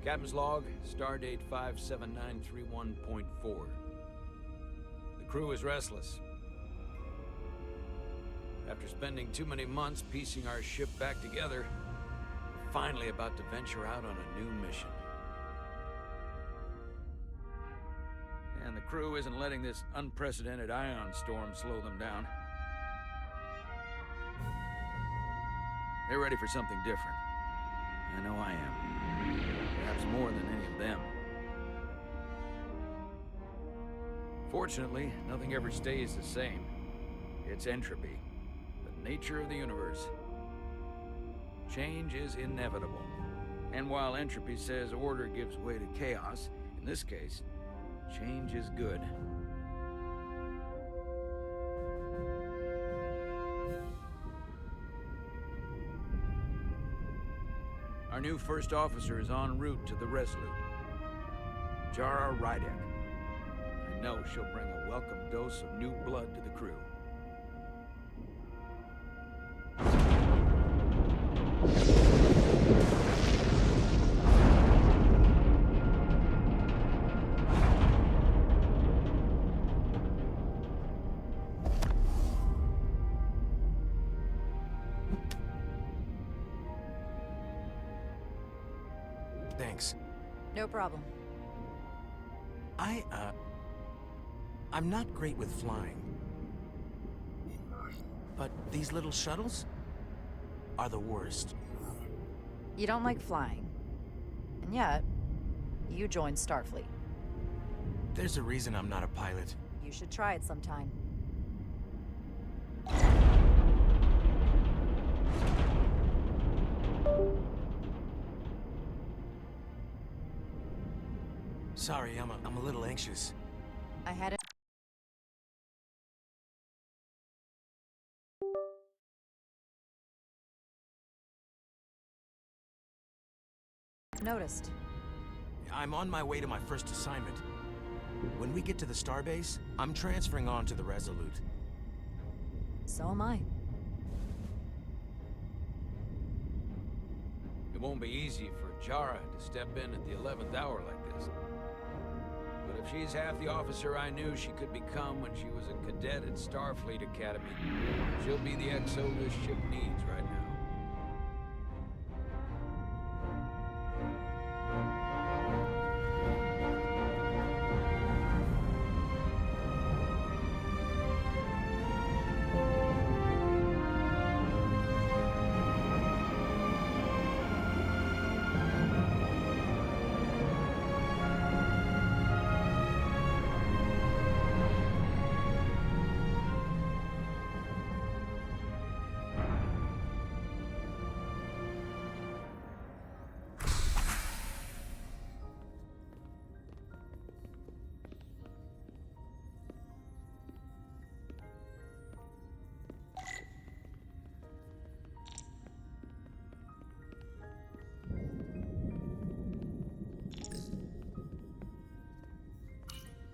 Captain's log, stardate 57931.4. The crew is restless. After spending too many months piecing our ship back together, we're finally about to venture out on a new mission. And the crew isn't letting this unprecedented ion storm slow them down. They're ready for something different. I know I am. Perhaps more than any of them. Fortunately, nothing ever stays the same. It's entropy, the nature of the universe. Change is inevitable. And while entropy says order gives way to chaos, in this case, change is good. Our new first officer is en route to the Resolute. Tara Bruno. I know she'll bring a welcome dose of new blood to the crew. Thanks. No problem. I'm not great with flying. But these little shuttles are the worst. You don't like flying. And yet, you joined Starfleet. There's a reason I'm not a pilot. You should try it sometime. Sorry, I'm a little anxious. I had it. Noticed. I'm on my way to my first assignment. When we get to the starbase, I'm transferring on to the Resolute. So am I. It won't be easy for Jara to step in at the 11th hour like this. But if she's half the officer I knew she could become when she was a cadet at Starfleet Academy, she'll be the XO this ship needs right now.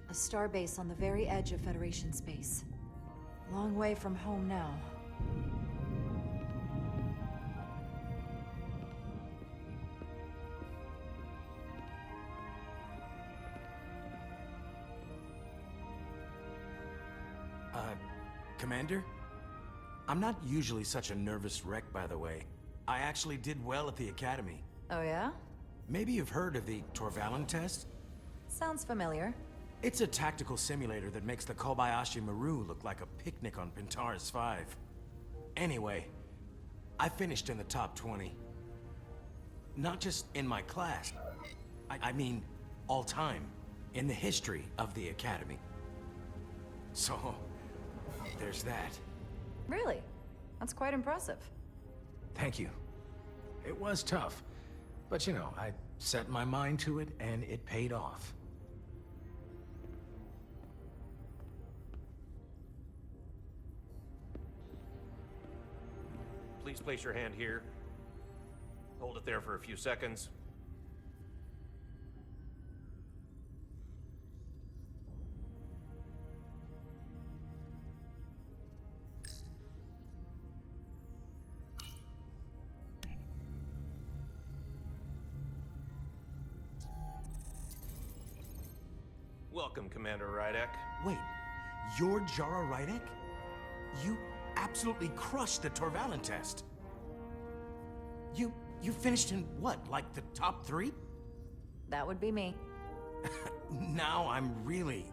A starbase on the very edge of Federation space. Long way from home now. Commander? I'm not usually such a nervous wreck, by the way. I actually did well at the Academy. Oh yeah? Maybe you've heard of the Torvalin test? Sounds familiar. It's a tactical simulator that makes the Kobayashi Maru look like a picnic on Pintaris 5. Anyway, I finished in the top 20. Not just in my class. I mean, all time, in the history of the Academy. So, there's that. Really? That's quite impressive. Thank you. It was tough, but you know, I set my mind to it and it paid off. Please place your hand here. Hold it there for a few seconds. Welcome, Commander Rydek. Wait, you're Jara Rydek? You absolutely crushed the Torvalin test. You finished in what, like the top 3? That would be me. Now I'm really...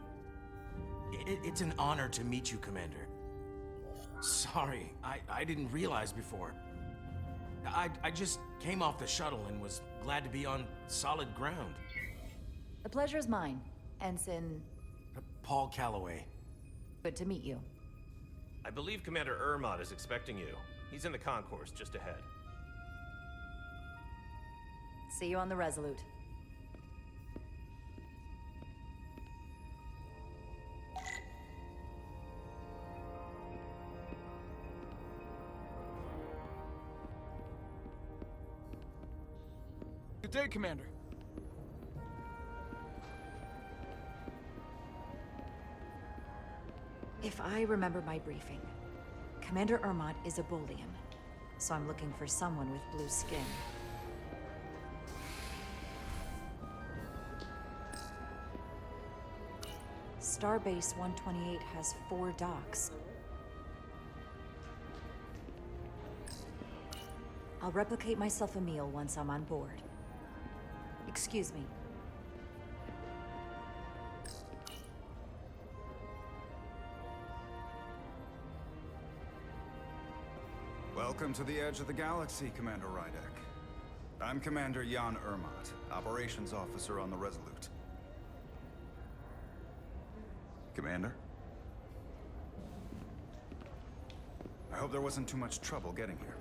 It's an honor to meet you, Commander. Sorry, I didn't realize before. I just came off the shuttle and was glad to be on solid ground. The pleasure is mine, Ensign. Paul Calloway. Good to meet you. I believe Commander Ermot is expecting you. He's in the concourse just ahead. See you on the Resolute. Good day, Commander. If I remember my briefing, Commander Ermot is a Bolian, so I'm looking for someone with blue skin. Starbase 128 has 4 docks. I'll replicate myself a meal once I'm on board. Excuse me. Welcome to the edge of the galaxy, Commander Rydek. I'm Commander Jan Ermot, Operations Officer on the Resolute. Commander? I hope there wasn't too much trouble getting here.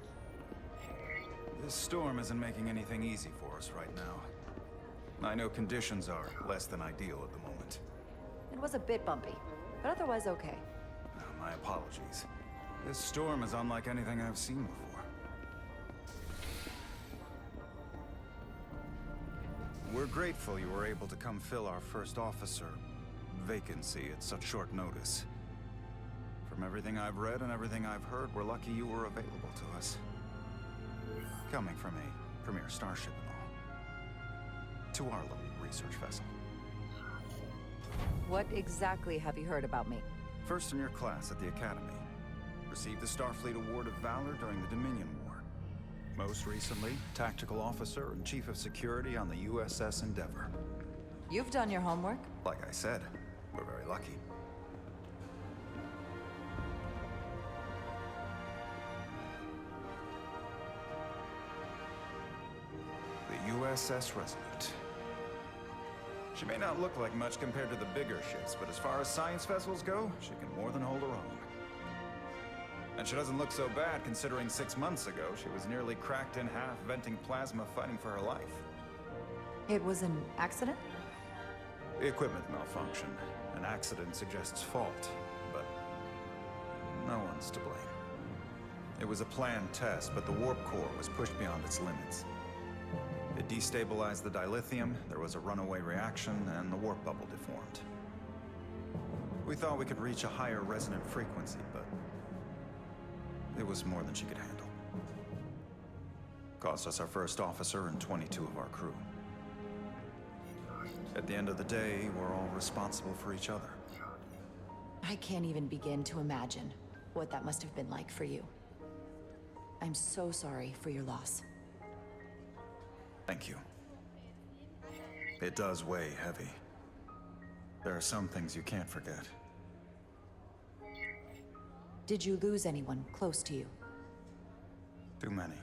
This storm isn't making anything easy for us right now. I know conditions are less than ideal at the moment. It was a bit bumpy, but otherwise okay. My apologies. This storm is unlike anything I've seen before. We're grateful you were able to come fill our first officer vacancy at such short notice. From everything I've read and everything I've heard, we're lucky you were available to us. Coming from a premier starship and all. To our little research vessel. What exactly have you heard about me? First in your class at the Academy. Received the Starfleet Award of Valor during the Dominion War. Most recently, Tactical Officer and Chief of Security on the USS Endeavor. You've done your homework? Like I said, we're very lucky. The USS Resolute. She may not look like much compared to the bigger ships, but as far as science vessels go, she can more than hold her own. And she doesn't look so bad considering 6 months ago she was nearly cracked in half, venting plasma, fighting for her life. It was an accident? The equipment malfunctioned. An accident suggests fault, but no one's to blame. It was a planned test, but the warp core was pushed beyond its limits. It destabilized the dilithium, there was a runaway reaction, and the warp bubble deformed. We thought we could reach a higher resonant frequency, but it was more than she could handle. Cost us our first officer and 22 of our crew. At the end of the day, we're all responsible for each other. I can't even begin to imagine what that must have been like for you. I'm so sorry for your loss. Thank you. It does weigh heavy. There are some things you can't forget. Did you lose anyone close to you? Too many.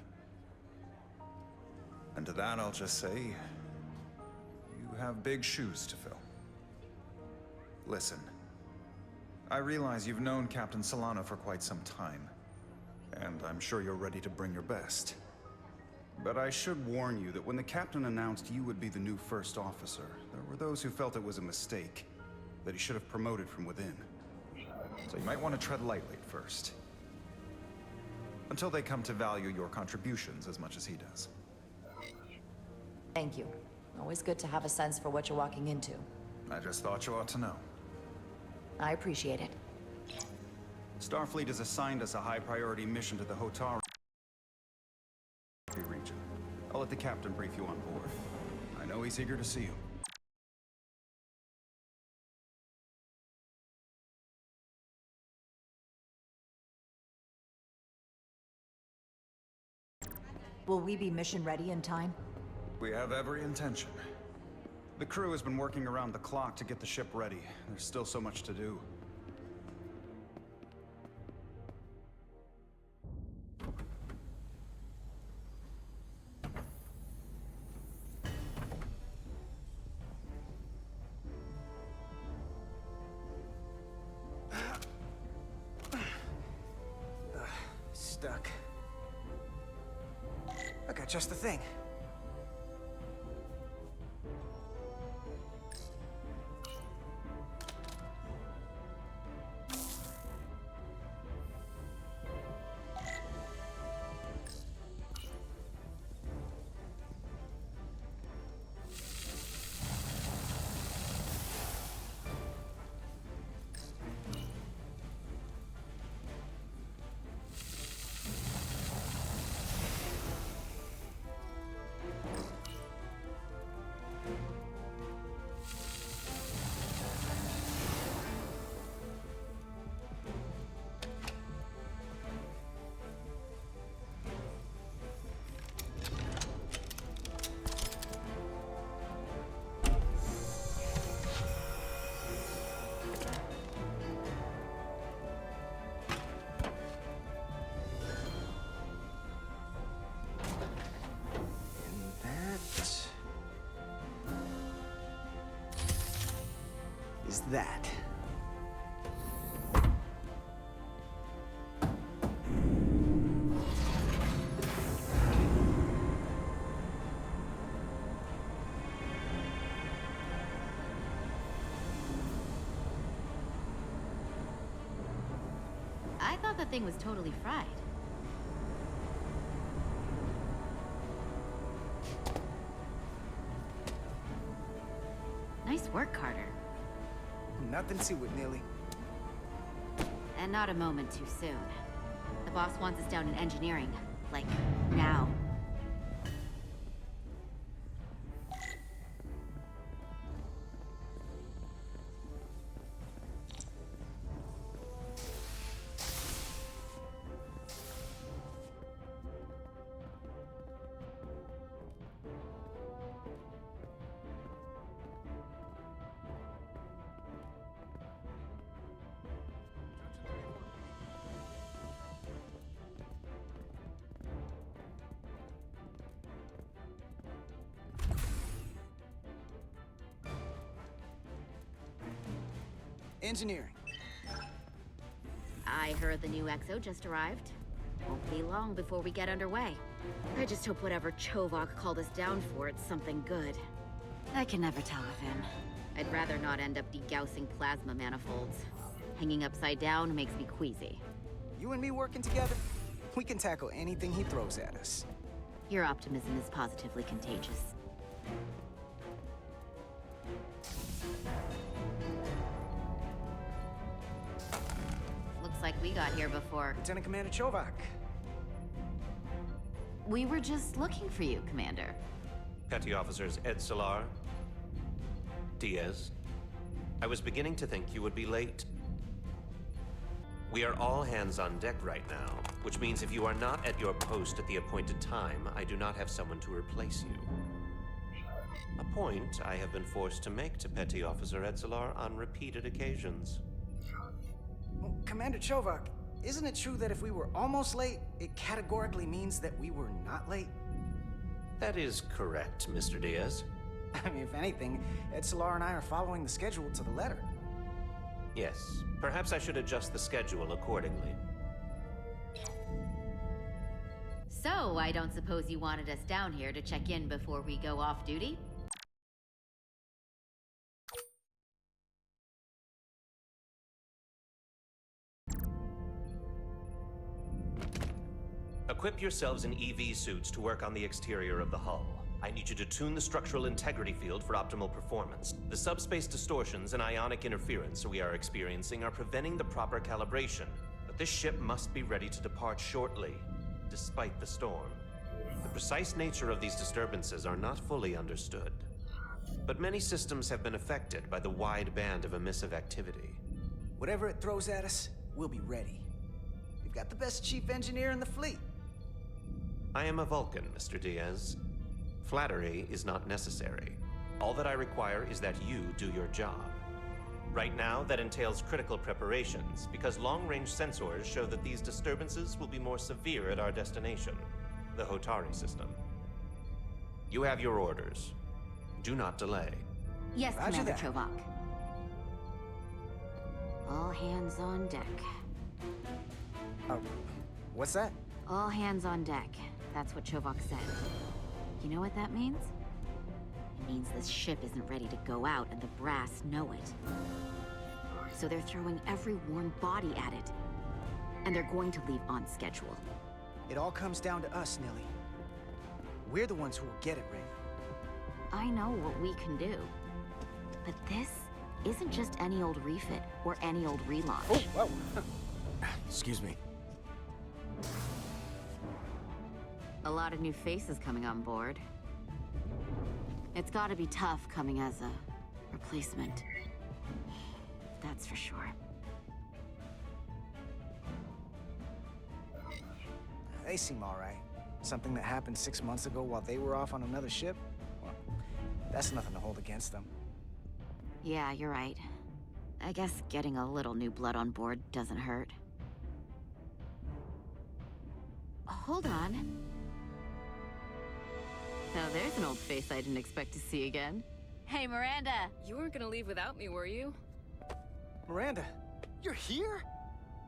And to that I'll just say, you have big shoes to fill. Listen, I realize you've known Captain Solano for quite some time, and I'm sure you're ready to bring your best. But I should warn you that when the captain announced you would be the new first officer, there were those who felt it was a mistake, that he should have promoted from within. So you might want to tread lightly at first. Until they come to value your contributions as much as he does. Thank you. Always good to have a sense for what you're walking into. I just thought you ought to know. I appreciate it. Starfleet has assigned us a high-priority mission to the Hotar region. I'll let the captain brief you on board. I know he's eager to see you. Will we be mission ready in time? We have every intention. The crew has been working around the clock to get the ship ready. There's still so much to do. Stuck. I got just the thing. Is that. I thought that thing was totally fried. Nice work, Carter. Nothing to it, Neely. And not a moment too soon. The boss wants us down in engineering. Like, now. Engineering. I heard the new XO just arrived. Won't be long before we get underway. I just hope whatever Chovok called us down for, it's something good. I can never tell with him. I'd rather not end up degaussing plasma manifolds. Hanging upside down makes me queasy. You and me working together, we can tackle anything he throws at us. Your optimism is positively contagious. Looks like we got here before. Lieutenant Commander Chovok. We were just looking for you, Commander. Petty Officers Ed Solar, Diaz. I was beginning to think you would be late. We are all hands on deck right now, which means if you are not at your post at the appointed time, I do not have someone to replace you. A point I have been forced to make to Petty Officer Edzelar on repeated occasions. Well, Commander Chovok, isn't it true that if we were almost late, it categorically means that we were not late? That is correct, Mr. Diaz. I mean, if anything, Ed Solar and I are following the schedule to the letter. Yes, perhaps I should adjust the schedule accordingly. So, I don't suppose you wanted us down here to check in before we go off duty? Equip yourselves in EV suits to work on the exterior of the hull. I need you to tune the structural integrity field for optimal performance. The subspace distortions and ionic interference we are experiencing are preventing the proper calibration. But this ship must be ready to depart shortly, despite the storm. The precise nature of these disturbances are not fully understood. But many systems have been affected by the wide band of emissive activity. Whatever it throws at us, we'll be ready. We've got the best chief engineer in the fleet. I am a Vulcan, Mr. Diaz. Flattery is not necessary. All that I require is that you do your job. Right now, that entails critical preparations, because long-range sensors show that these disturbances will be more severe at our destination, the Hotari system. You have your orders. Do not delay. Yes, Roger Commander that. Chovak. All hands on deck. What's that? All hands on deck. That's what Chovak said. You know what that means? It means this ship isn't ready to go out, and the brass know it. So they're throwing every warm body at it. And they're going to leave on schedule. It all comes down to us, Nilly. We're the ones who will get it right. I know what we can do. But this isn't just any old refit or any old relaunch. Oh, whoa. Excuse me. A lot of new faces coming on board. It's gotta be tough coming as a replacement. That's for sure. They seem all right. Something that happened 6 months ago while they were off on another ship? Well, that's nothing to hold against them. Yeah, you're right. I guess getting a little new blood on board doesn't hurt. Hold on. Now there's an old face I didn't expect to see again. Hey, Miranda! You weren't gonna leave without me, were you? Miranda, you're here?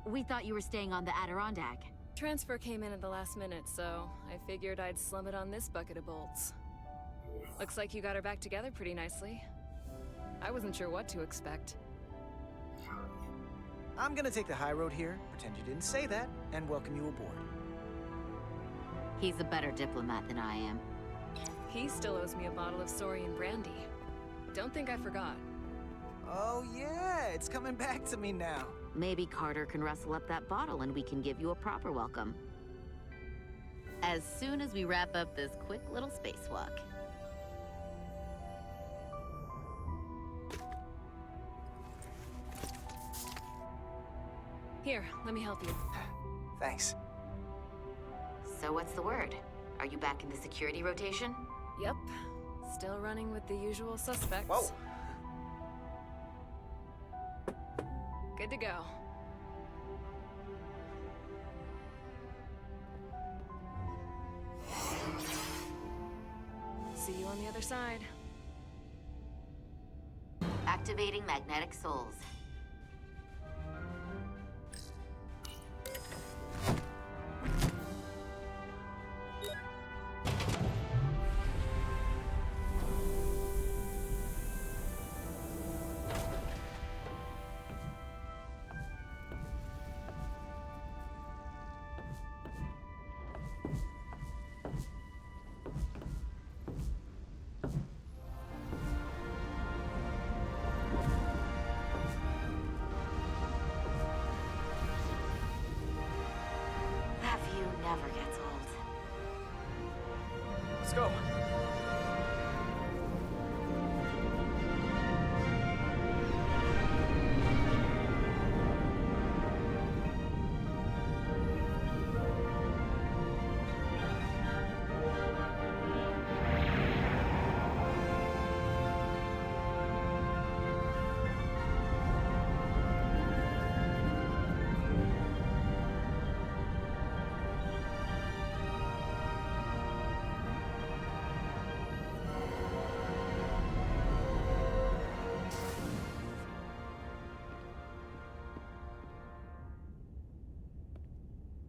We thought you were staying on the Adirondack. Transfer came in at the last minute, so I figured I'd slum it on this bucket of bolts. Looks like you got her back together pretty nicely. I wasn't sure what to expect. I'm gonna take the high road here, pretend you didn't say that, and welcome you aboard. He's a better diplomat than I am. He still owes me a bottle of Saurian brandy. Don't think I forgot. Oh yeah, it's coming back to me now. Maybe Carter can rustle up that bottle and we can give you a proper welcome. As soon as we wrap up this quick little spacewalk. Here, let me help you. Thanks. So what's the word? Are you back in the security rotation? Yep. Still running with the usual suspects. Whoa! Good to go. See you on the other side. Activating magnetic souls. That view never gets old. Let's go.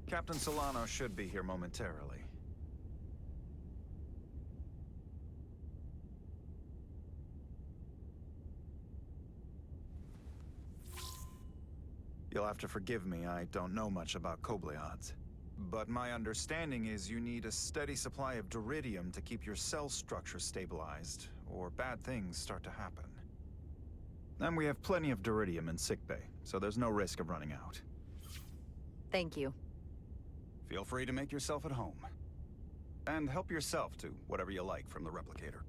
Captain Solano should be here momentarily. You'll have to forgive me, I don't know much about Kobleods. But my understanding is you need a steady supply of duridium to keep your cell structure stabilized, or bad things start to happen. And we have plenty of duridium in sickbay, so there's no risk of running out. Thank you. Feel free to make yourself at home. And help yourself to whatever you like from the replicator.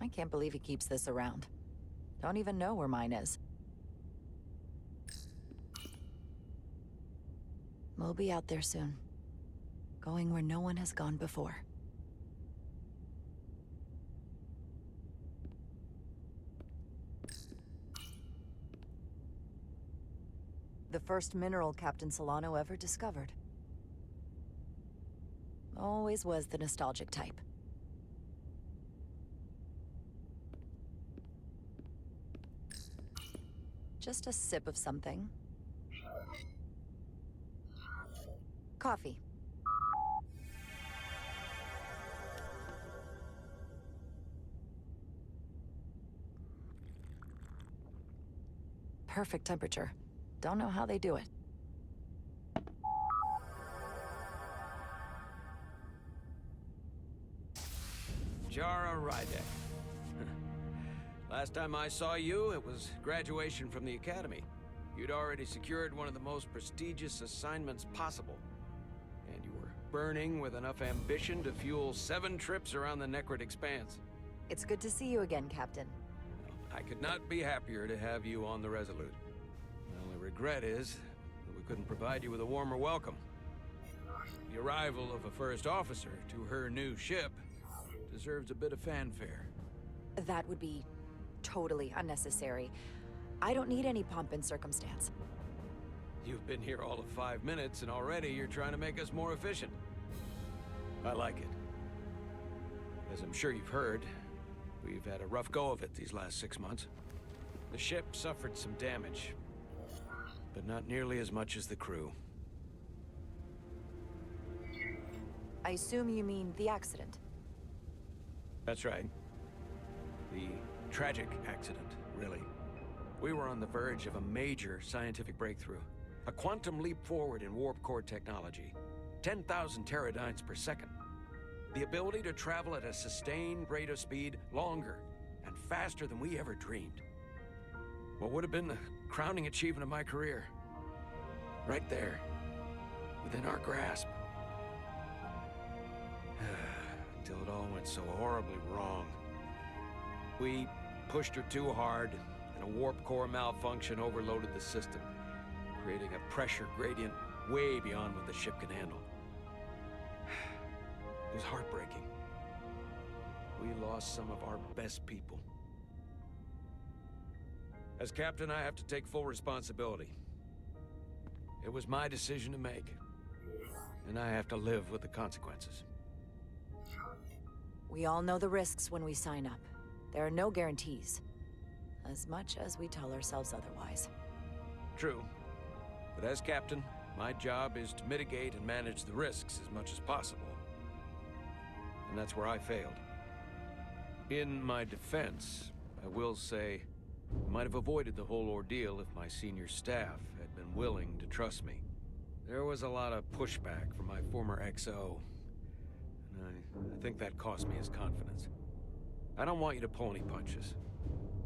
I can't believe he keeps this around. Don't even know where mine is. We'll be out there soon. Going where no one has gone before. The first mineral Captain Solano ever discovered. Always was the nostalgic type. Just a sip of something. Coffee. Perfect temperature. Don't know how they do it. Jara Rydek. Last time I saw you, it was graduation from the Academy. You'd already secured one of the most prestigious assignments possible. And you were burning with enough ambition to fuel 7 trips around the Necrid Expanse. It's good to see you again, Captain. I could not be happier to have you on the Resolute. The only regret is that we couldn't provide you with a warmer welcome. The arrival of a first officer to her new ship deserves a bit of fanfare. That would be totally unnecessary. I don't need any pomp and circumstance. You've been here all of 5 minutes, and already you're trying to make us more efficient. I like it. As I'm sure you've heard, we've had a rough go of it these last 6 months. The ship suffered some damage, but not nearly as much as the crew. I assume you mean the accident. That's right. The tragic accident, really. We were on the verge of a major scientific breakthrough. A quantum leap forward in warp core technology. 10,000 teradynes per second. The ability to travel at a sustained rate of speed longer and faster than we ever dreamed. What would have been the crowning achievement of my career. Right there, within our grasp. Until it all went so horribly wrong. We pushed her too hard, and a warp core malfunction overloaded the system, creating a pressure gradient way beyond what the ship can handle. It was heartbreaking. We lost some of our best people. As captain, I have to take full responsibility. It was my decision to make, and I have to live with the consequences. We all know the risks when we sign up. There are no guarantees. As much as we tell ourselves otherwise. True. But as captain, my job is to mitigate and manage the risks as much as possible. And that's where I failed. In my defense, I will say, I might have avoided the whole ordeal if my senior staff had been willing to trust me. There was a lot of pushback from my former XO, and I think that cost me his confidence. I don't want you to pull any punches.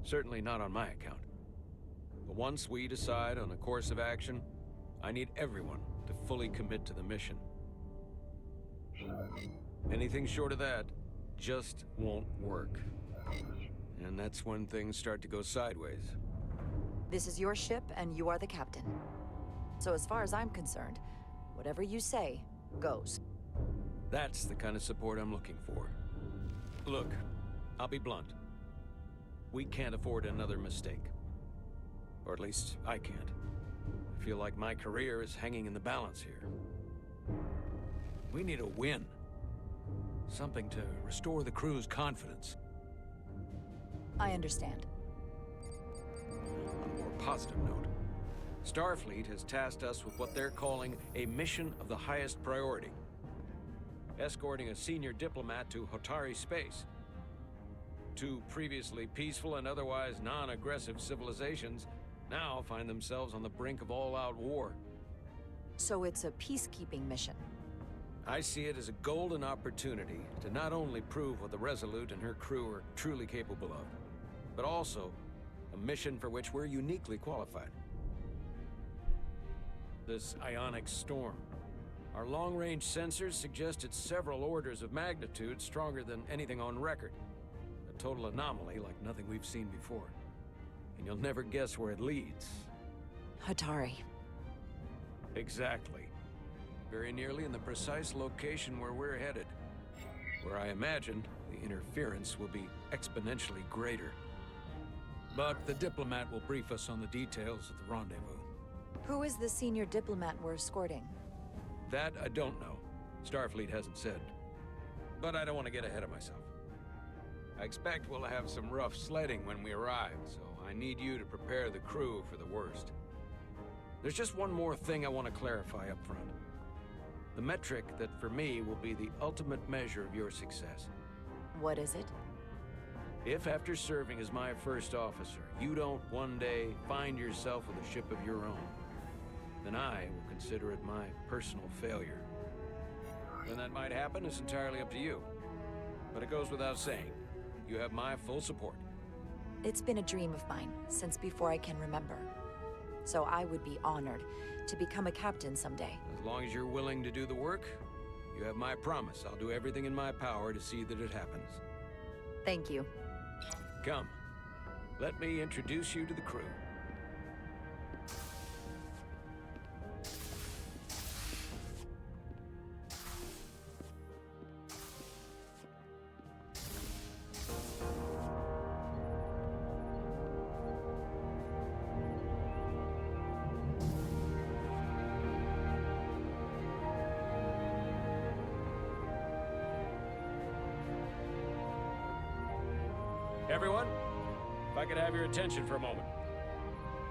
Certainly not on my account. But once we decide on a course of action, I need everyone to fully commit to the mission. Anything short of that just won't work. And that's when things start to go sideways. This is your ship, and you are the captain. So as far as I'm concerned, whatever you say, goes. That's the kind of support I'm looking for. Look, I'll be blunt. We can't afford another mistake. Or at least, I can't. I feel like my career is hanging in the balance here. We need a win. Something to restore the crew's confidence. I understand. On a more positive note, Starfleet has tasked us with what they're calling a mission of the highest priority. Escorting a senior diplomat to Hotari space. 2 previously peaceful and otherwise non-aggressive civilizations now find themselves on the brink of all-out war. So it's a peacekeeping mission. I see it as a golden opportunity to not only prove what the Resolute and her crew are truly capable of, but also a mission for which we're uniquely qualified. This ionic storm. Our long-range sensors suggest it's several orders of magnitude stronger than anything on record. But total anomaly like nothing we've seen before. And you'll never guess where it leads. Hatari. Exactly. Very nearly in the precise location where we're headed. Where I imagine the interference will be exponentially greater. But the diplomat will brief us on the details of the rendezvous. Who is the senior diplomat we're escorting? That I don't know. Starfleet hasn't said. But I don't want to get ahead of myself. I expect we'll have some rough sledding when we arrive, so I need you to prepare the crew for the worst. There's just one more thing I want to clarify up front. The metric that for me will be the ultimate measure of your success. What is it? If after serving as my first officer, you don't one day find yourself with a ship of your own, then I will consider it my personal failure. When that might happen is entirely up to you. But it goes without saying, you have my full support. It's been a dream of mine since before I can remember. So I would be honored to become a captain someday. As long as you're willing to do the work, you have my promise. I'll do everything in my power to see that it happens. Thank you. Come, let me introduce you to the crew. Everyone, if I could have your attention for a moment.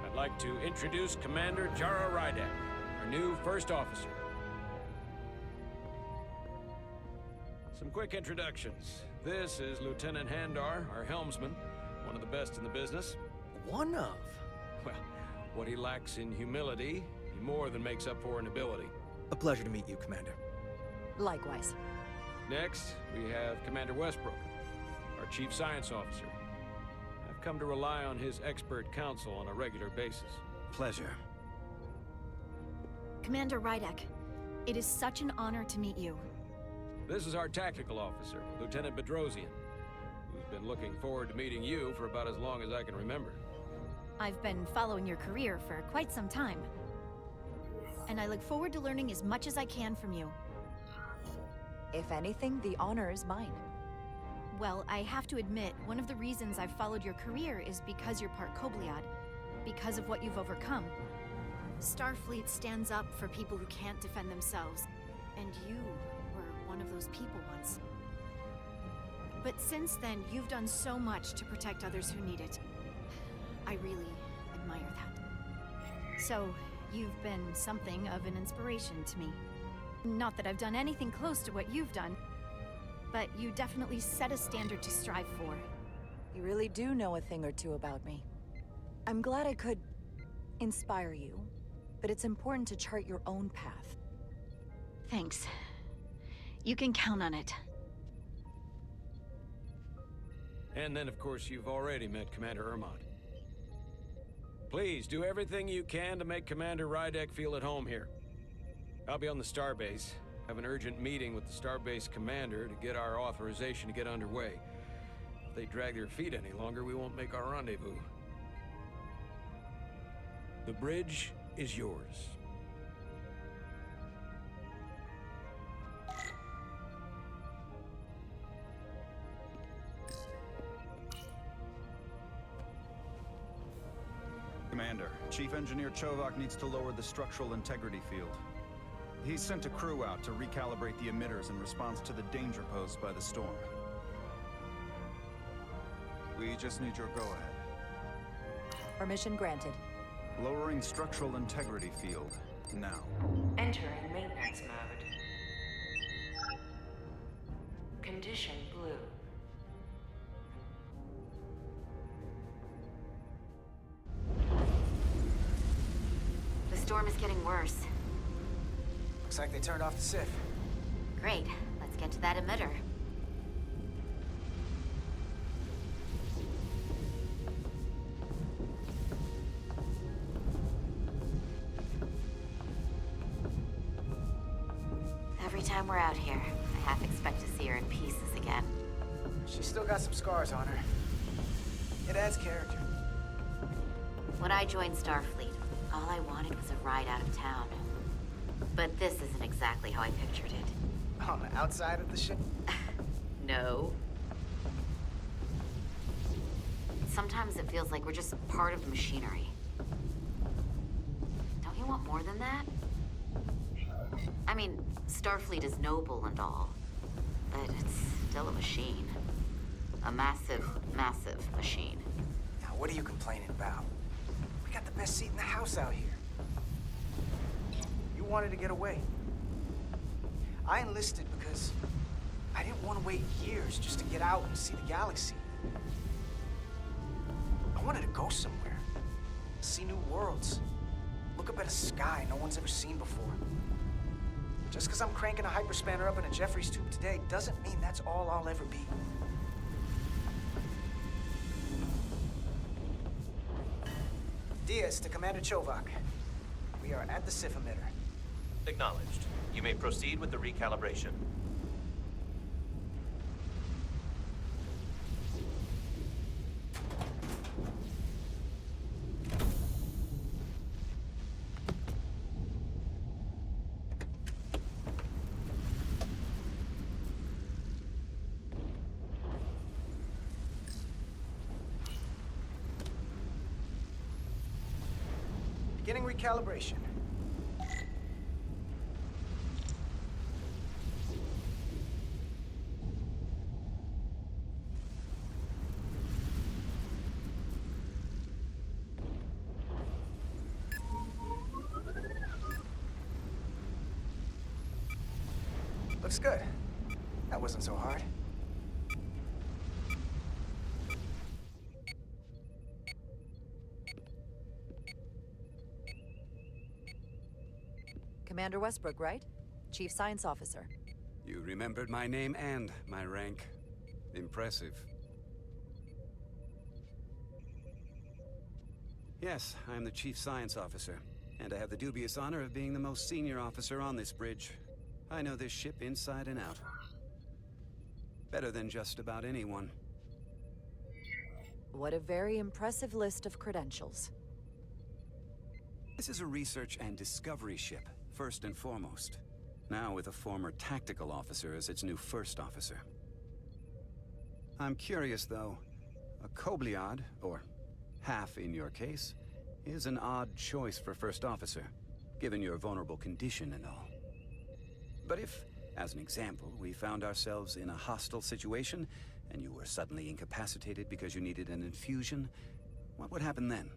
I'd like to introduce Commander Tara Bruno, our new first officer. Some quick introductions. This is Lieutenant Handar, our helmsman, one of the best in the business. One of? Well, what he lacks in humility, he more than makes up for in ability. A pleasure to meet you, Commander. Likewise. Next, we have Commander Westbrook, our Chief Science Officer. I've come to rely on his expert counsel on a regular basis. Pleasure. Commander Rydek, it is such an honor to meet you. This is our tactical officer, Lieutenant Bedrosian, who's been looking forward to meeting you for about as long as I can remember. I've been following your career for quite some time. And I look forward to learning as much as I can from you. If anything, the honor is mine. Well, I have to admit, one of the reasons I've followed your career is because you're part Kobliad, because of what you've overcome. Starfleet stands up for people who can't defend themselves, and you were one of those people once. But since then, you've done so much to protect others who need it. I really admire that. So, you've been something of an inspiration to me. Not that I've done anything close to what you've done, but you definitely set a standard to strive for. You really do know a thing or two about me. I'm glad I could inspire you, but it's important to chart your own path. Thanks. You can count on it. And then, of course, you've already met Commander Ermont. Please, do everything you can to make Commander Rydek feel at home here. I'll be on the starbase. Have an urgent meeting with the starbase commander to get our authorization to get underway. If they drag their feet any longer, we won't make our rendezvous. The bridge is yours. Commander, Chief Engineer Chovak needs to lower the structural integrity field. He's sent a crew out to recalibrate the emitters in response to the danger posed by the storm. We just need your go-ahead. Permission granted. Lowering structural integrity field, now. Entering maintenance mode. Condition blue. The storm is getting worse. Looks like they turned off the SIF. Great. Let's get to that emitter. Every time we're out here, I half expect to see her in pieces again. She's still got some scars on her. It adds character. When I joined Starfleet, all I wanted was a ride out of town. But this isn't exactly how I pictured it. On the outside of the ship? No. Sometimes it feels like we're just part of the machinery. Don't you want more than that? I mean, Starfleet is noble and all, but it's still a machine. A massive, massive machine. Now, what are you complaining about? We got the best seat in the house out here. You wanted to get away. I enlisted because I didn't want to wait years just to get out and see the galaxy. I wanted to go somewhere, see new worlds, look up at a sky no one's ever seen before. Just because I'm cranking a hyperspanner up in a Jeffries tube today doesn't mean that's all I'll ever be. Diaz to Commander Chovak. We are at the Sif emitter. Acknowledged. You may proceed with the recalibration. Beginning recalibration. Looks good. That wasn't so hard. Commander Westbrook, right? Chief Science Officer. You remembered my name and my rank. Impressive. Yes, I'm the Chief Science Officer, and I have the dubious honor of being the most senior officer on this bridge. I know this ship inside and out. Better than just about anyone. What a very impressive list of credentials. This is a research and discovery ship, first and foremost. Now with a former tactical officer as its new first officer. I'm curious, though. A Kobliad, or half in your case, is an odd choice for first officer, given your vulnerable condition and all. But if, as an example, we found ourselves in a hostile situation, and you were suddenly incapacitated because you needed an infusion, what would happen then?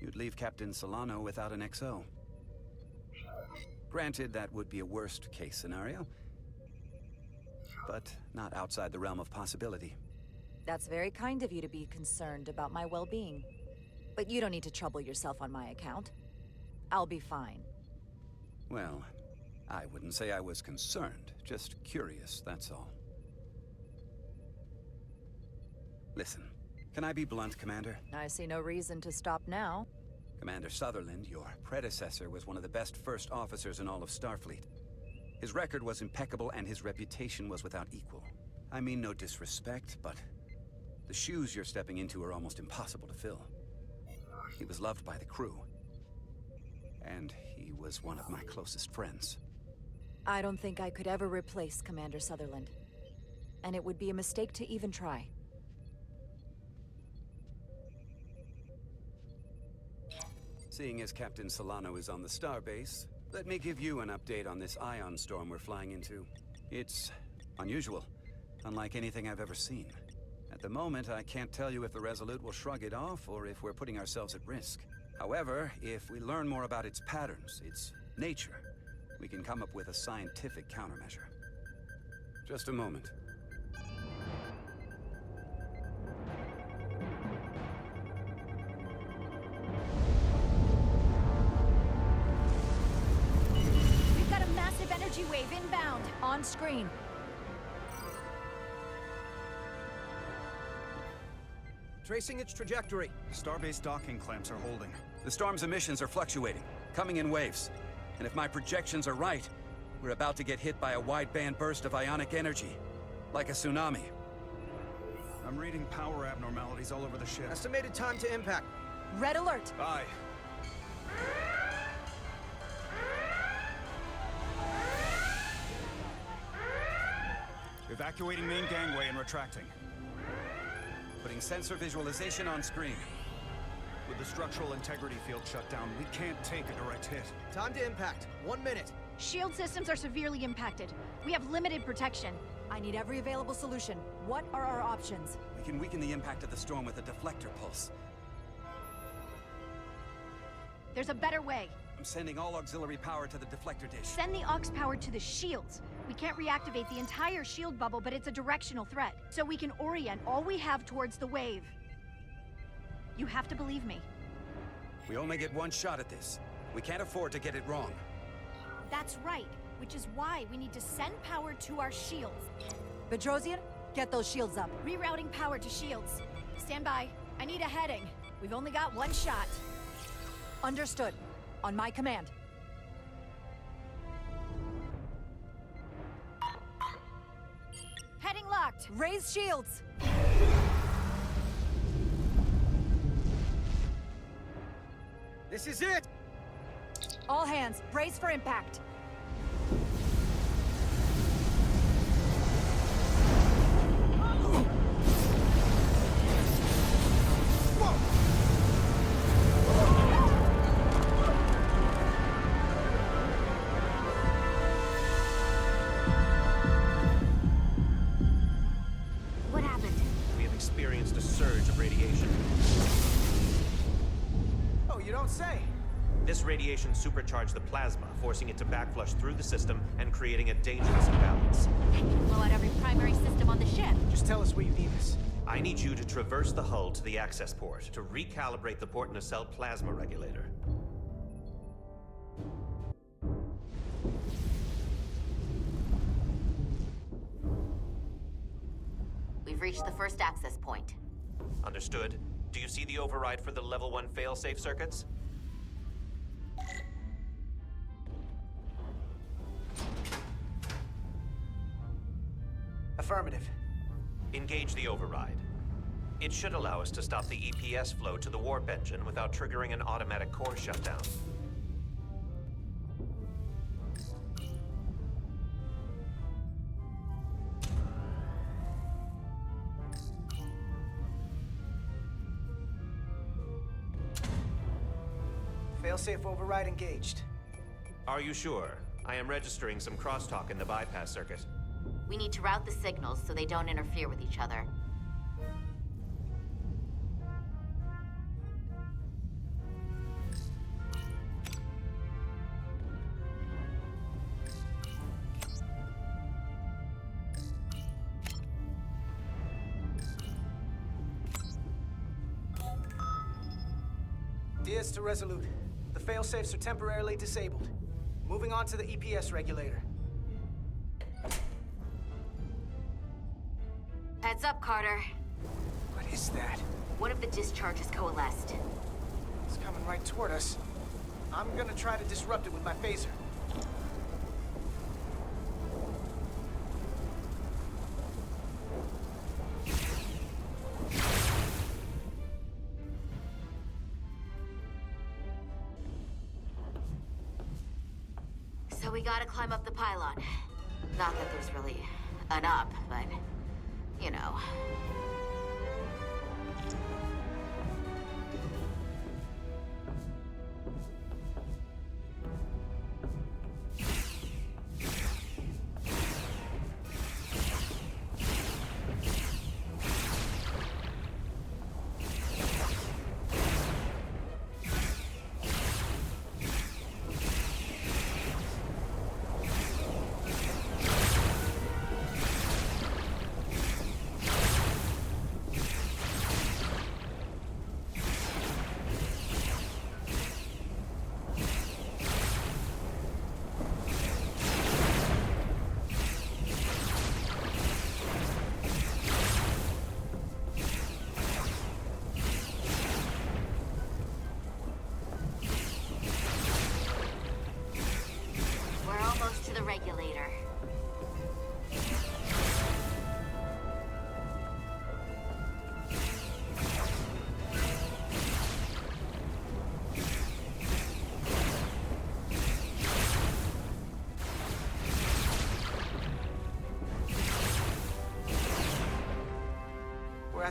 You'd leave Captain Solano without an XO. Granted, that would be a worst-case scenario, but not outside the realm of possibility. That's very kind of you to be concerned about my well-being. But you don't need to trouble yourself on my account. I'll be fine. Well, I wouldn't say I was concerned, just curious, that's all. Listen, can I be blunt, Commander? I see no reason to stop now. Commander Sutherland, your predecessor, was one of the best first officers in all of Starfleet. His record was impeccable and his reputation was without equal. I mean no disrespect, but the shoes you're stepping into are almost impossible to fill. He was loved by the crew. And he was one of my closest friends. I don't think I could ever replace Commander Sutherland. And it would be a mistake to even try. Seeing as Captain Solano is on the starbase, let me give you an update on this ion storm we're flying into. It's unusual, unlike anything I've ever seen. At the moment, I can't tell you if the Resolute will shrug it off or if we're putting ourselves at risk. However, if we learn more about its patterns, its nature, we can come up with a scientific countermeasure. Just a moment. We've got a massive energy wave inbound. On screen. Tracing its trajectory. Starbase docking clamps are holding. The storm's emissions are fluctuating, coming in waves. And if my projections are right, we're about to get hit by a wideband burst of ionic energy. Like a tsunami. I'm reading power abnormalities all over the ship. Estimated time to impact. Red alert! Aye. Evacuating main gangway and retracting. Putting sensor visualization on screen. With the structural integrity field shut down, we can't take a direct hit. Time to impact. 1 minute. Shield systems are severely impacted. We have limited protection. I need every available solution. What are our options? We can weaken the impact of the storm with a deflector pulse. There's a better way. I'm sending all auxiliary power to the deflector dish. Send the aux power to the shields. We can't reactivate the entire shield bubble, but it's a directional threat. So we can orient all we have towards the wave. You have to believe me. We only get one shot at this. We can't afford to get it wrong. That's right, which is why we need to send power to our shields. Bedrosian, get those shields up. Rerouting power to shields. Stand by. I need a heading. We've only got one shot. Understood. On my command. Heading locked. Raise shields! This is it! All hands, brace for impact. What happened? We have experienced a surge of radiation. Oh, you don't say. This radiation supercharged the plasma, forcing it to backflush through the system and creating a dangerous imbalance. That can blow out every primary system on the ship. Just tell us where you need us. I need you to traverse the hull to the access port to recalibrate the port nacelle plasma regulator. We've reached the first access point. Understood. Do you see the override for the level 1 failsafe circuits? Affirmative. Engage the override. It should allow us to stop the EPS flow to the warp engine without triggering an automatic core shutdown. Failsafe override engaged. Are you sure? I am registering some crosstalk in the bypass circuit. We need to route the signals so they don't interfere with each other. Diaz to Resolute. The failsafes are temporarily disabled. Moving on to the EPS regulator. Heads up, Carter. What is that? One of the discharges coalesced. It's coming right toward us. I'm gonna try to disrupt it with my phaser. So we gotta climb up the pylon. Not that there's really an up, but, you know.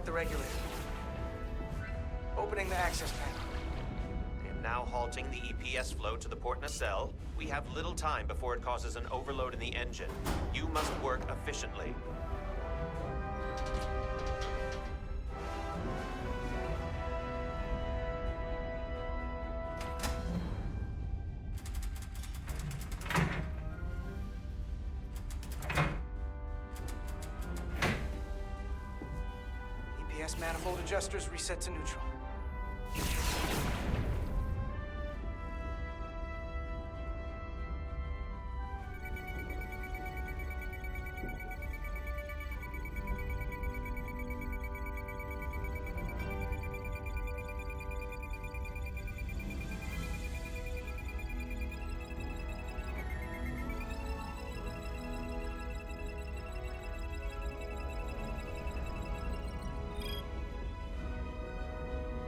the regulator. Opening the access panel. I am now halting the EPS flow to the port nacelle. We have little time before it causes an overload in the engine. You must work efficiently. EPS manifold adjusters reset to neutral.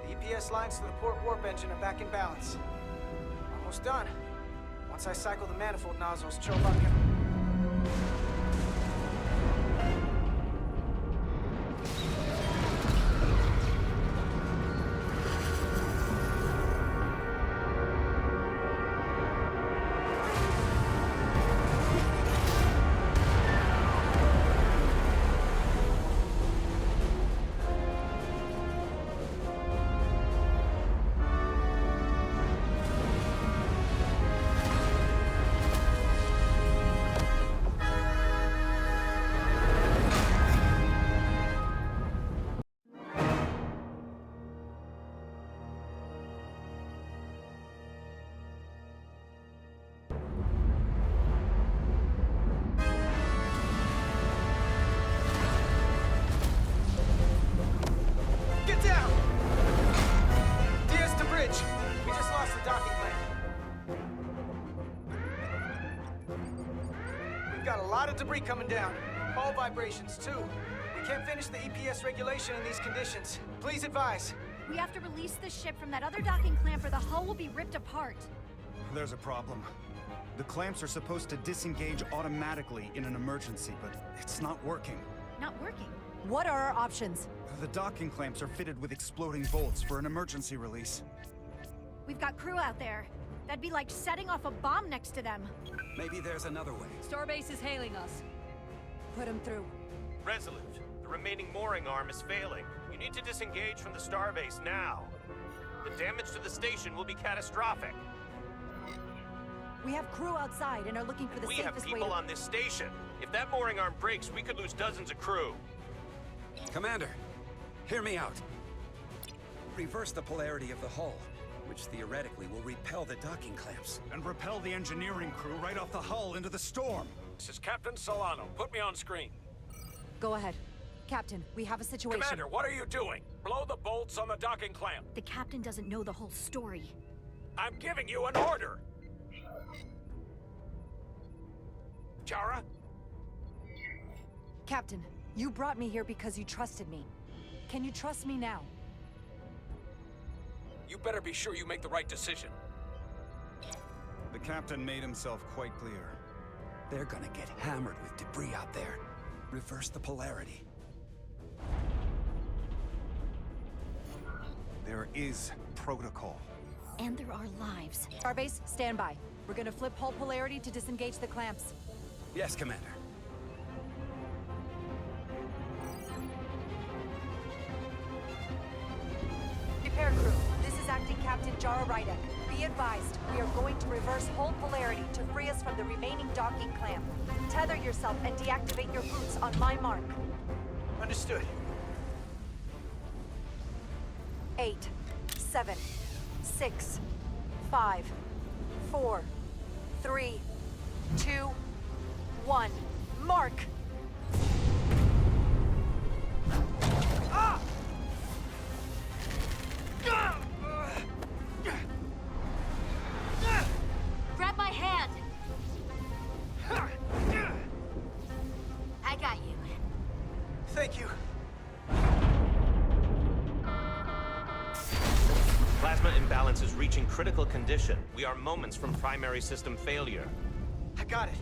EPS lines to the port warp engine are back in balance. Almost done. Once I cycle the manifold nozzles, Chobot can... Get down! DS to bridge. We just lost the docking clamp. We've got a lot of debris coming down. Hull vibrations, too. We can't finish the EPS regulation in these conditions. Please advise. We have to release the ship from that other docking clamp or the hull will be ripped apart. There's a problem. The clamps are supposed to disengage automatically in an emergency, but it's not working. Not working. What are our options? The docking clamps are fitted with exploding bolts for an emergency release. We've got crew out there. That'd be like setting off a bomb next to them. Maybe there's another way. Starbase is hailing us. Put him through. Resolute, the remaining mooring arm is failing. You need to disengage from the starbase now. The damage to the station will be catastrophic. We have crew outside and are looking for the We safest have way people to... on this station. If that mooring arm breaks, we could lose dozens of crew. Commander, hear me out. Reverse the polarity of the hull, which theoretically will repel the docking clamps. And repel the engineering crew right off the hull into the storm. This is Captain Solano. Put me on screen. Go ahead. Captain, we have a situation. Commander, what are you doing? Blow the bolts on the docking clamp. The captain doesn't know the whole story. I'm giving you an order. Tara? Captain, you brought me here because you trusted me. Can you trust me now? You better be sure you make the right decision. The captain made himself quite clear. They're gonna get hammered with debris out there. Reverse the polarity. There is protocol. And there are lives. Starbase, stand by. We're gonna flip hull polarity to disengage the clamps. Yes, Commander. Repair crew, this is Acting Captain Jara Rydek. Be advised, we are going to reverse hull polarity to free us from the remaining docking clamp. Tether yourself and deactivate your boots on my mark. Understood. 8, 7, 6, 5, 4, 3, 2, 1. Mark! Ah! Grab my hand! I got you. Thank you. Plasma imbalance is reaching critical condition. We are moments from primary system failure. I got it.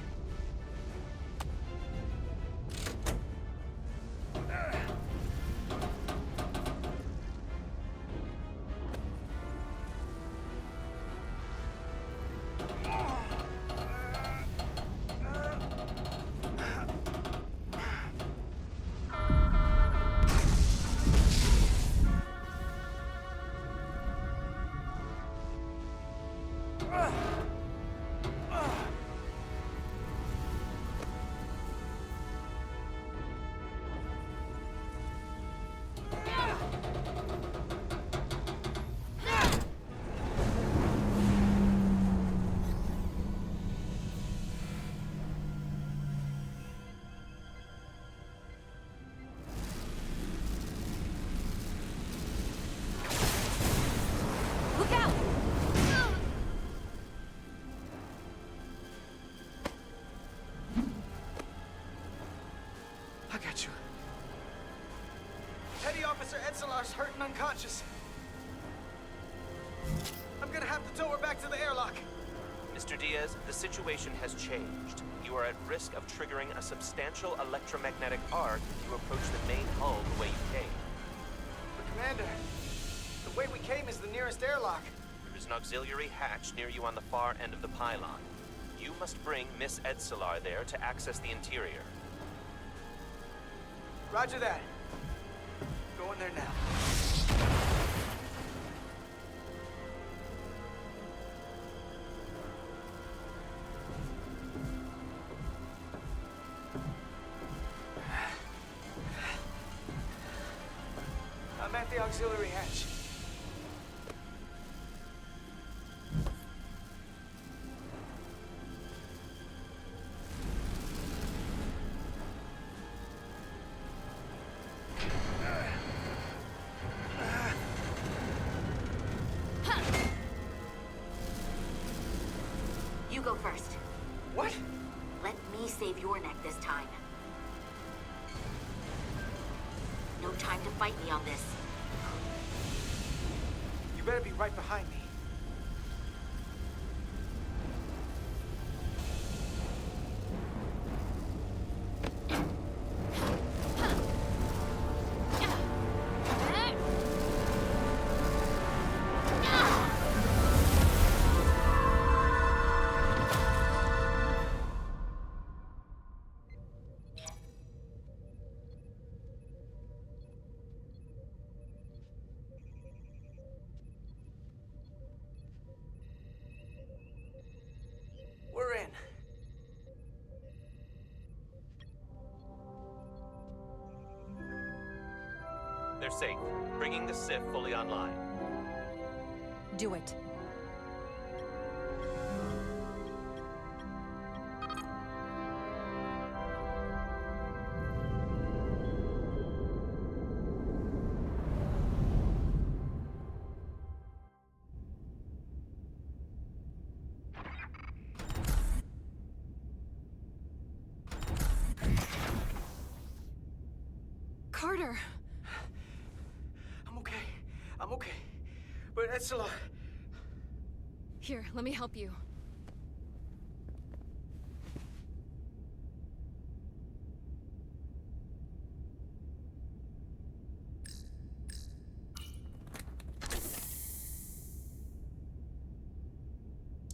Look out! I got you. Petty Officer Edselar's hurt and unconscious. I'm gonna have to tow her back to the airlock. Mr. Diaz, the situation has changed. You are at risk of triggering a substantial electromagnetic arc if you approach the main hull the way you came. But Commander, the way we came is the nearest airlock. There is an auxiliary hatch near you on the far end of the pylon. You must bring Miss Edselar there to access the interior. Roger that. Going there now. I'm at the auxiliary hatch. You go first. What? Let me save your neck this time. No time to fight me on this. You better be right behind me. We're in. They're safe, bringing the SIF fully online. Do it. Carter! I'm okay. But Edselar... Here, let me help you.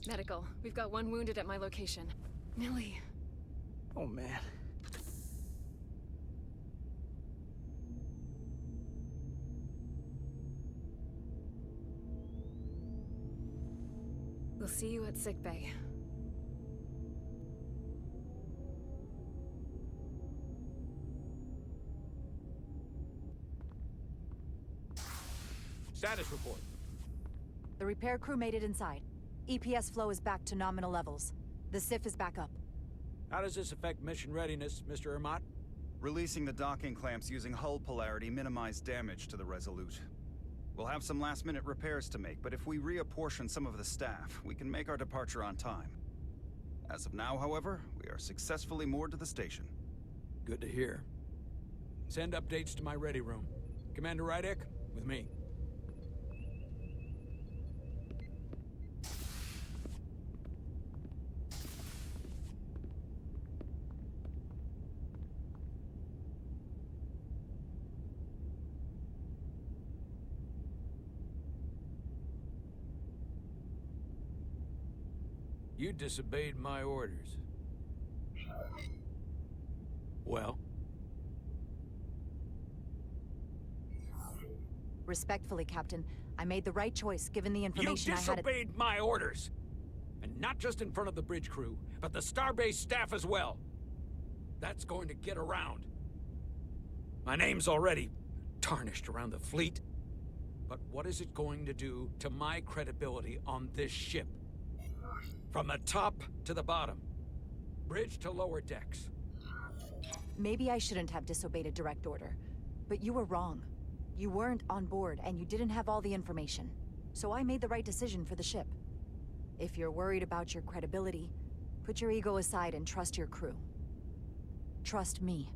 Medical. We've got one wounded at my location. Millie. Oh, man. We'll see you at sickbay. Status report. The repair crew made it inside. EPS flow is back to nominal levels. The SIF is back up. How does this affect mission readiness, Mr. Ermot? Releasing the docking clamps using hull polarity minimized damage to the Resolute. We'll have some last-minute repairs to make, but if we reapportion some of the staff, we can make our departure on time. As of now, however, we are successfully moored to the station. Good to hear. Send updates to my ready room. Commander Rydek, with me. You disobeyed my orders. Well? Respectfully, Captain, I made the right choice given the information I had. You disobeyed my orders! And not just in front of the bridge crew, but the Starbase staff as well. That's going to get around. My name's already tarnished around the fleet. But what is it going to do to my credibility on this ship? From the top to the bottom. Bridge to lower decks. Maybe I shouldn't have disobeyed a direct order, but you were wrong. You weren't on board, and you didn't have all the information. So I made the right decision for the ship. If you're worried about your credibility, put your ego aside and trust your crew. Trust me.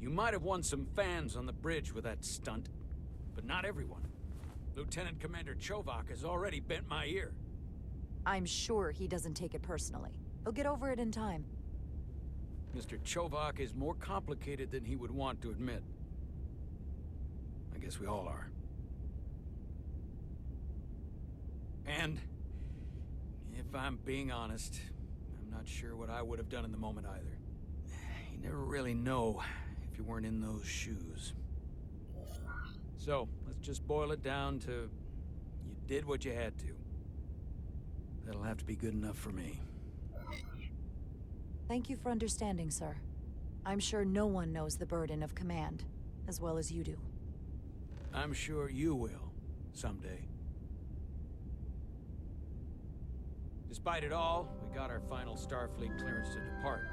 You might have won some fans on the bridge with that stunt, but not everyone. Lieutenant Commander Chovak has already bent my ear. I'm sure he doesn't take it personally. He'll get over it in time. Mr. Chovak is more complicated than he would want to admit. I guess we all are. And, if I'm being honest, I'm not sure what I would have done in the moment either. You never really know if you weren't in those shoes. So, let's just boil it down to, you did what you had to. That'll have to be good enough for me. Thank you for understanding, sir. I'm sure no one knows the burden of command as well as you do. I'm sure you will, someday. Despite it all, we got our final Starfleet clearance to depart.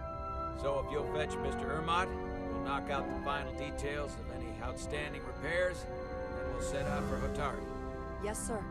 So if you'll fetch Mr. Ermot, we'll knock out the final details of any outstanding repairs, and then we'll set out for Hotari. Yes, sir.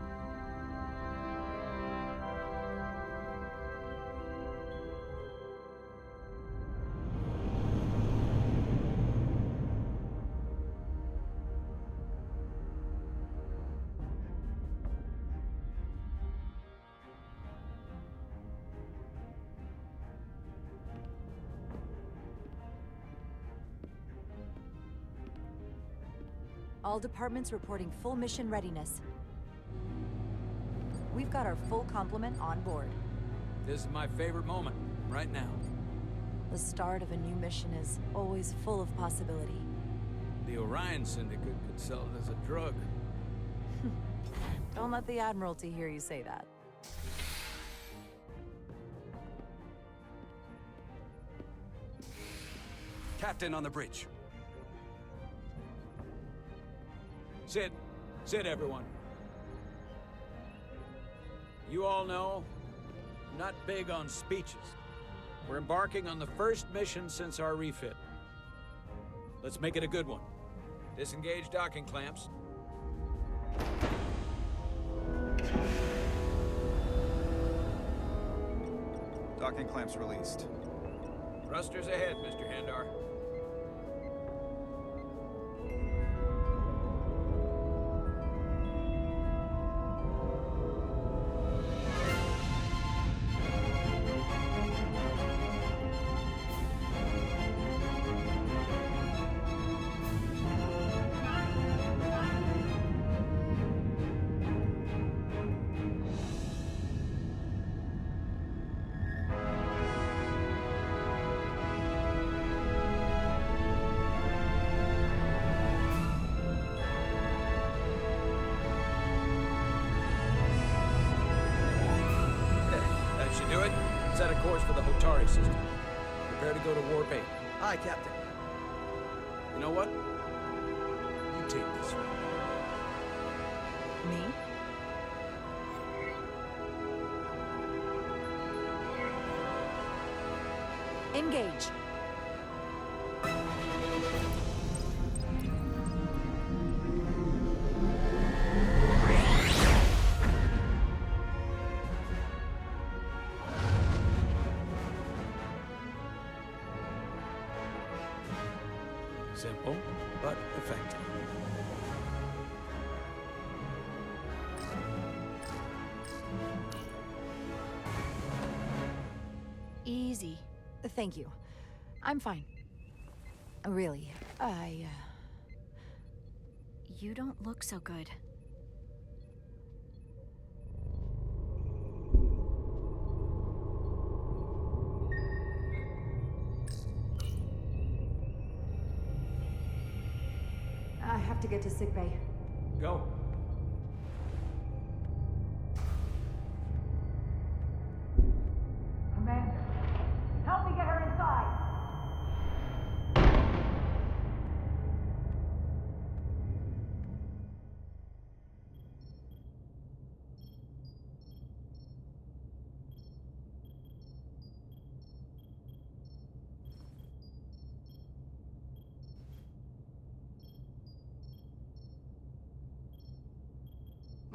All departments reporting full mission readiness. We've got our full complement on board. This is my favorite moment, right now. The start of a new mission is always full of possibility. The Orion Syndicate could sell it as a drug. Don't let the Admiralty hear you say that. Captain on the bridge. Sit. Sit, everyone. You all know, I'm not big on speeches. We're embarking on the first mission since our refit. Let's make it a good one. Disengage docking clamps. Docking clamps released. Thrusters ahead, Mr. Handar. Do it. Set a course for the Hotari system. Prepare to go to Warp 8. Aye, Captain. You know what? You take this one. Me? Engage. Simple, but effective. Easy. Thank you. I'm fine. Really, You don't look so good. I have to get to sickbay. Go.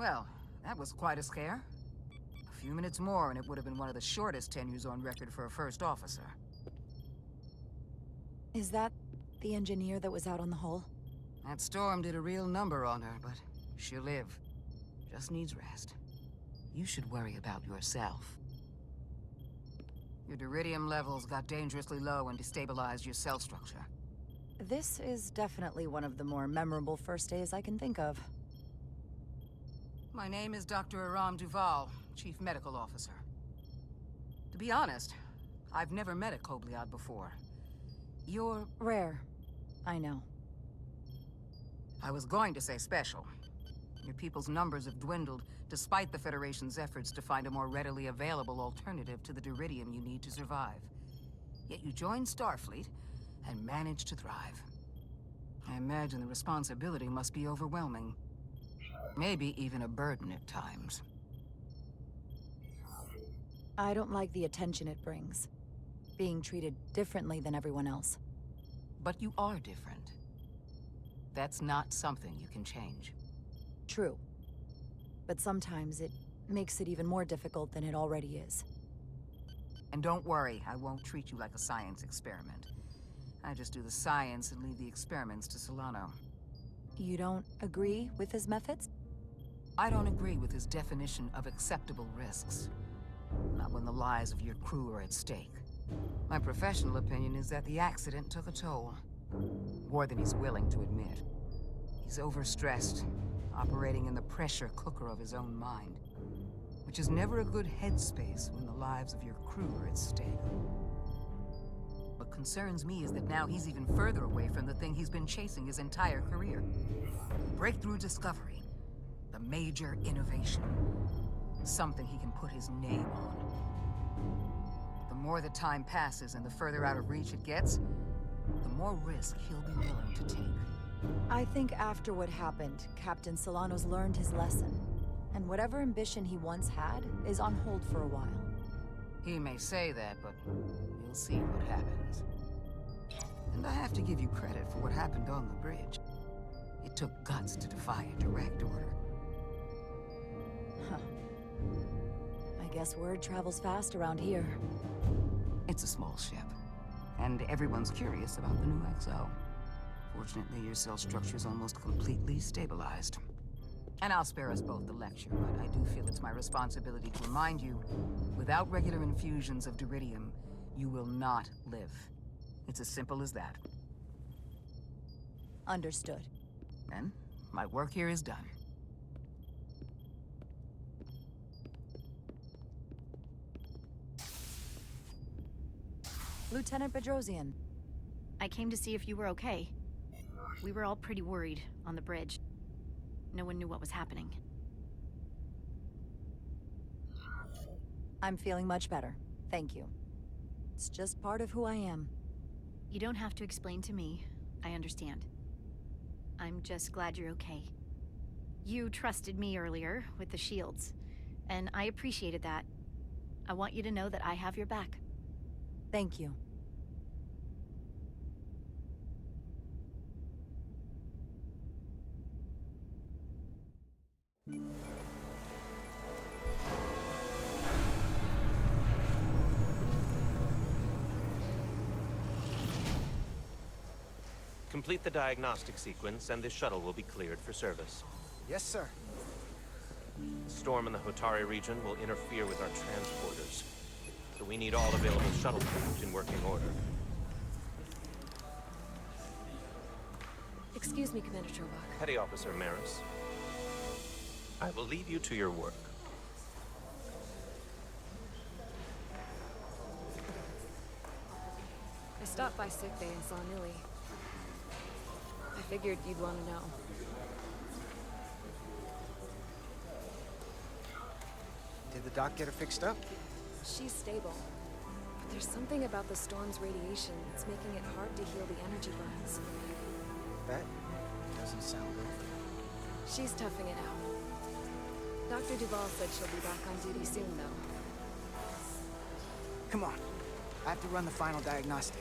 Well, that was quite a scare. A few minutes more and it would have been one of the shortest tenures on record for a first officer. Is that the engineer that was out on the hull? That storm did a real number on her, but she'll live. Just needs rest. You should worry about yourself. Your duridium levels got dangerously low and destabilized your cell structure. This is definitely one of the more memorable first days I can think of. My name is Dr. Aram Duval, Chief Medical Officer. To be honest, I've never met a Kobliad before. You're... rare. I know. I was going to say special. Your people's numbers have dwindled, despite the Federation's efforts to find a more readily available alternative to the duridium you need to survive. Yet you joined Starfleet, and managed to thrive. I imagine the responsibility must be overwhelming. Maybe even a burden at times. I don't like the attention it brings. Being treated differently than everyone else. But you are different. That's not something you can change. True. But sometimes it makes it even more difficult than it already is. And don't worry, I won't treat you like a science experiment. I just do the science and leave the experiments to Solano. You don't agree with his methods? I don't agree with his definition of acceptable risks. Not when the lives of your crew are at stake. My professional opinion is that the accident took a toll. More than he's willing to admit. He's overstressed, operating in the pressure cooker of his own mind. Which is never a good headspace when the lives of your crew are at stake. What concerns me is that now he's even further away from the thing he's been chasing his entire career. Breakthrough discovery. The major innovation. Something he can put his name on. The more the time passes and the further out of reach it gets, the more risk he'll be willing to take. I think after what happened, Captain Solano's learned his lesson. And whatever ambition he once had is on hold for a while. He may say that, but we'll see what happens. And I have to give you credit for what happened on the bridge. It took guts to defy a direct order. Huh. I guess word travels fast around here. It's a small ship, and everyone's curious about the new XO. Fortunately, your cell structure's almost completely stabilized. And I'll spare us both the lecture, but I do feel it's my responsibility to remind you, without regular infusions of duridium, you will not live. It's as simple as that. Understood. Then, my work here is done. Lieutenant Bedrosian. I came to see if you were okay. We were all pretty worried on the bridge. No one knew what was happening. I'm feeling much better. Thank you. It's just part of who I am. You don't have to explain to me. I understand. I'm just glad you're okay. You trusted me earlier with the shields, and I appreciated that. I want you to know that I have your back. Thank you. Complete the diagnostic sequence, and this shuttle will be cleared for service. Yes, sir. The storm in the Hotari region will interfere with our transporters, so we need all available shuttlecraft in working order. Excuse me, Commander Trovak. Petty Officer Maris, I will leave you to your work. I stopped by sickbay and saw Nilly. I figured you'd want to know. Did the doc get her fixed up? She's stable. But there's something about the storm's radiation that's making it hard to heal the energy burns. That doesn't sound good. She's toughing it out. Dr. Duval said she'll be back on duty soon, though. Come on. I have to run the final diagnostic.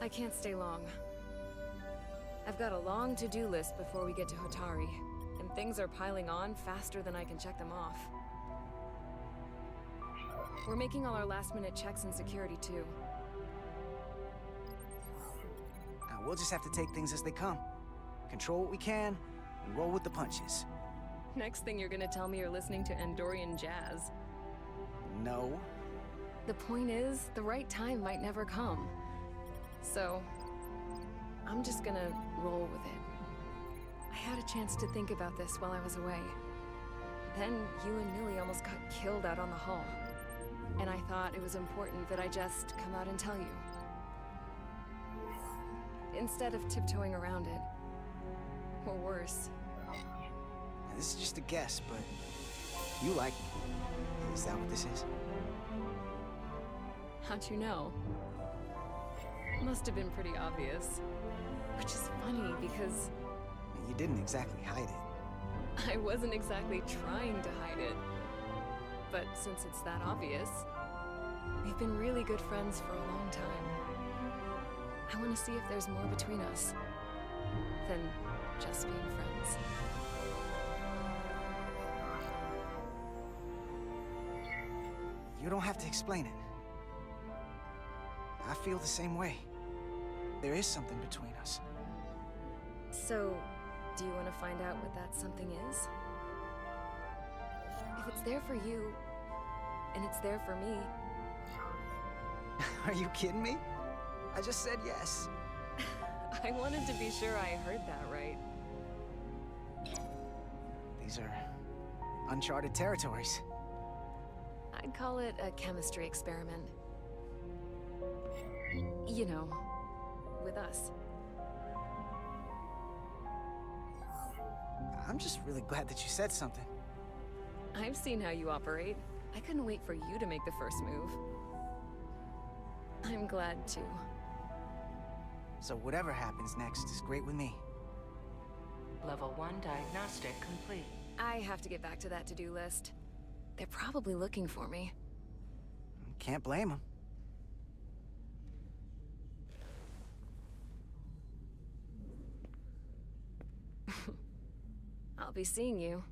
I can't stay long. I've got a long to-do list before we get to Hotari, and things are piling on faster than I can check them off. We're making all our last-minute checks and security, too. We'll just have to take things as they come. Control what we can, and roll with the punches. Next thing you're gonna tell me you're listening to Andorian jazz. No. The point is, the right time might never come. So, I'm just gonna roll with it. I had a chance to think about this while I was away. Then you and Millie almost got killed out on the hull. And I thought it was important that I just come out and tell you. Instead of tiptoeing around it. Or worse. Now, this is just a guess, but you like me. Is that what this is? How'd you know? Must have been pretty obvious. Which is funny because... You didn't exactly hide it. I wasn't exactly trying to hide it. But since it's that obvious, we've been really good friends for a long time. I want to see if there's more between us than just being friends. You don't have to explain it. I feel the same way. There is something between us. So, do you want to find out what that something is? If it's there for you, and it's there for me... Are you kidding me? I just said yes. I wanted to be sure I heard that right. These are uncharted territories. I'd call it a chemistry experiment. You know, with us. I'm just really glad that you said something. I've seen how you operate. I couldn't wait for you to make the first move. I'm glad too. So whatever happens next is great with me. Level 1 diagnostic complete. I have to get back to that to-do list. They're probably looking for me. Can't blame them. I'll be seeing you.